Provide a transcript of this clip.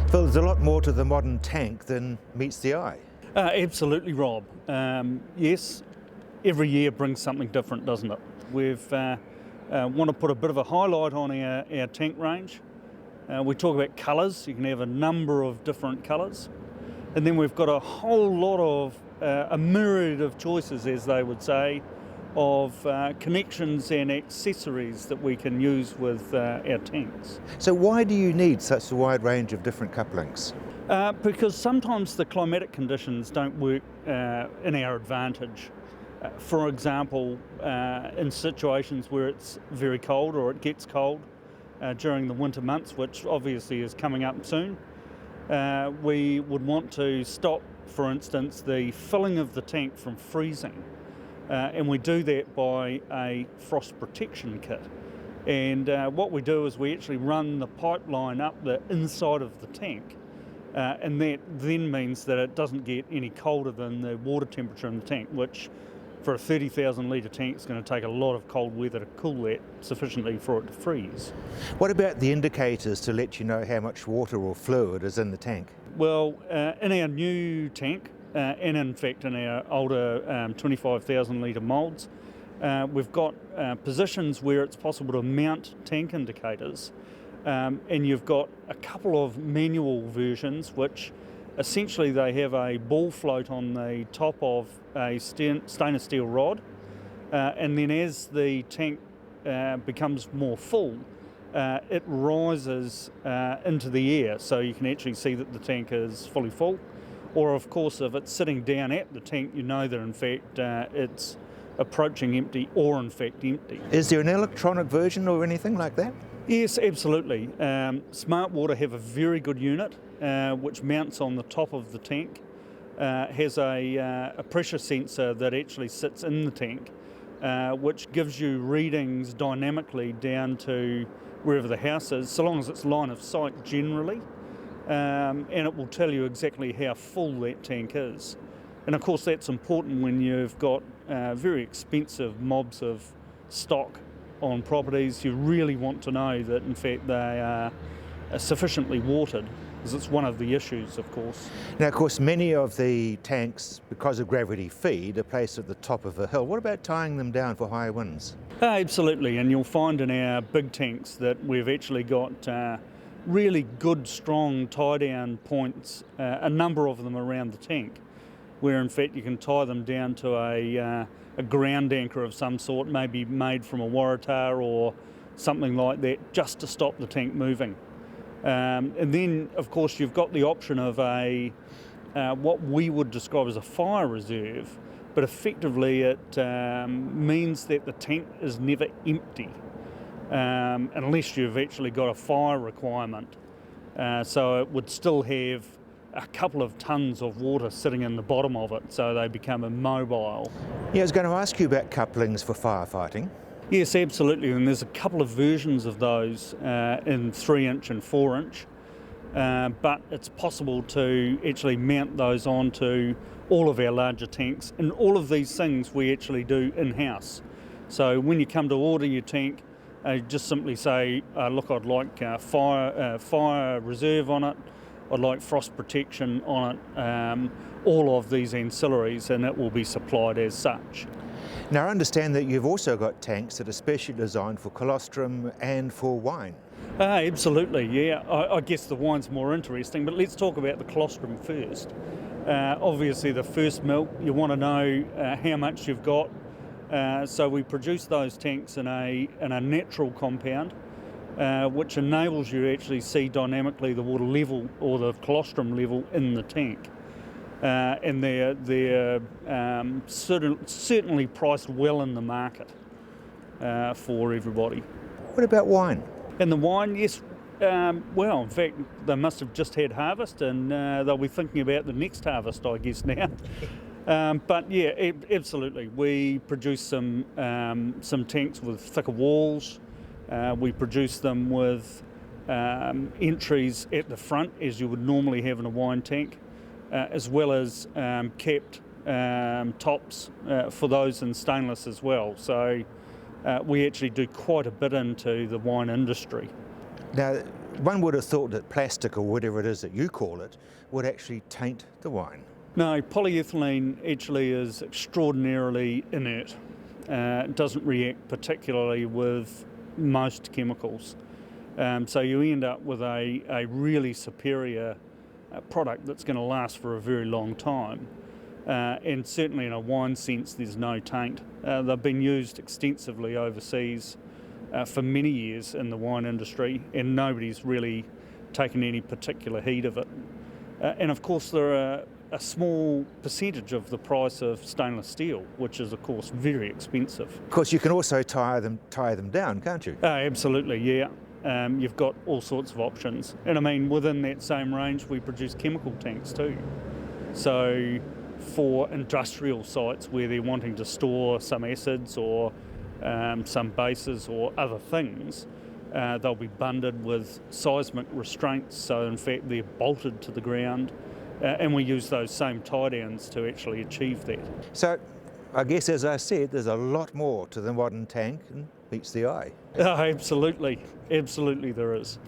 Phil, there's a lot more to the modern tank than meets the eye. Absolutely, Rob. Yes, every year brings something different, doesn't it? We've want to put a bit of a highlight on our tank range. We talk about colours. You can have a number of different colours. And then we've got a whole lot of, a myriad of choices, as they would say, of connections and accessories that we can use with our tanks. So why do you need such a wide range of different couplings? Because sometimes the climatic conditions don't work in our advantage. For example, in situations where it's very cold or it gets cold during the winter months, which obviously is coming up soon, we would want to stop, for instance, the filling of the tank from freezing. And we do that by a frost protection kit. And what we do is we actually run the pipeline up the inside of the tank, and that then means that it doesn't get any colder than the water temperature in the tank, which for a 30,000 litre tank is going to take a lot of cold weather to cool that sufficiently for it to freeze. What about the indicators to let you know how much water or fluid is in the tank? Well, in our new tank, and in fact in our older 25,000 litre moulds, we've got positions where it's possible to mount tank indicators, and you've got a couple of manual versions which essentially they have a ball float on the top of a stainless steel rod, and then as the tank becomes more full, it rises into the air, so you can actually see that the tank is fully full. Or of course, if it's sitting down at the tank, you know that in fact it's approaching empty or in fact empty. Is there an electronic version or anything like that? Yes, absolutely. Smart Water have a very good unit which mounts on the top of the tank, has a pressure sensor that actually sits in the tank, which gives you readings dynamically down to wherever the house is, so long as it's line of sight generally. And it will tell you exactly how full that tank is. And of course that's important when you've got very expensive mobs of stock on properties. You really want to know that in fact they are sufficiently watered, because it's one of the issues, of course. Now of course many of the tanks, because of gravity feed, are placed at the top of a hill. What about tying them down for high winds? Absolutely, and you'll find in our big tanks that we've actually got really good strong tie down points, a number of them around the tank, where in fact you can tie them down to a ground anchor of some sort, maybe made from a waratah or something like that, just to stop the tank moving. And then of course you've got the option of a what we would describe as a fire reserve, but effectively it means that the tank is never empty. Unless you've actually got a fire requirement. So it would still have a couple of tons of water sitting in the bottom of it, so they become immobile. Yeah, I was going to ask you about couplings for firefighting. Yes, absolutely, and there's a couple of versions of those in 3-inch and 4-inch, but it's possible to actually mount those onto all of our larger tanks, and all of these things we actually do in-house. So when you come to order your tank, just simply say, look, I'd like fire reserve on it, I'd like frost protection on it, all of these ancillaries, and it will be supplied as such. Now I understand that you've also got tanks that are specially designed for colostrum and for wine. Absolutely, yeah. I guess the wine's more interesting, but let's talk about the colostrum first. Obviously the first milk, you want to know how much you've got. So we produce those tanks in a natural compound, which enables you to actually see dynamically the water level or the colostrum level in the tank. And they're certainly priced well in the market for everybody. What about wine? And the wine, yes, well, in fact, they must have just had harvest, and they'll be thinking about the next harvest, I guess, now. But yeah, absolutely. We produce some tanks with thicker walls. We produce them with entries at the front, as you would normally have in a wine tank, as well as capped tops for those in stainless as well. So we actually do quite a bit into the wine industry. Now, one would have thought that plastic, or whatever it is that you call it, would actually taint the wine. No, polyethylene actually is extraordinarily inert. It doesn't react particularly with most chemicals. So you end up with a really superior product that's going to last for a very long time. And certainly in a wine sense, there's no taint. They've been used extensively overseas for many years in the wine industry, and nobody's really taken any particular heed of it. And of course, they're a small percentage of the price of stainless steel, which is of course very expensive. Of course, you can also tie them down, can't you? Absolutely, yeah. You've got all sorts of options. And I mean, within that same range, we produce chemical tanks too. So for industrial sites where they're wanting to store some acids or some bases or other things, they'll be bundled with seismic restraints, so in fact they're bolted to the ground, and we use those same tie downs to actually achieve that. So I guess, as I said, there's a lot more to the modern tank than meets the eye. Absolutely there is.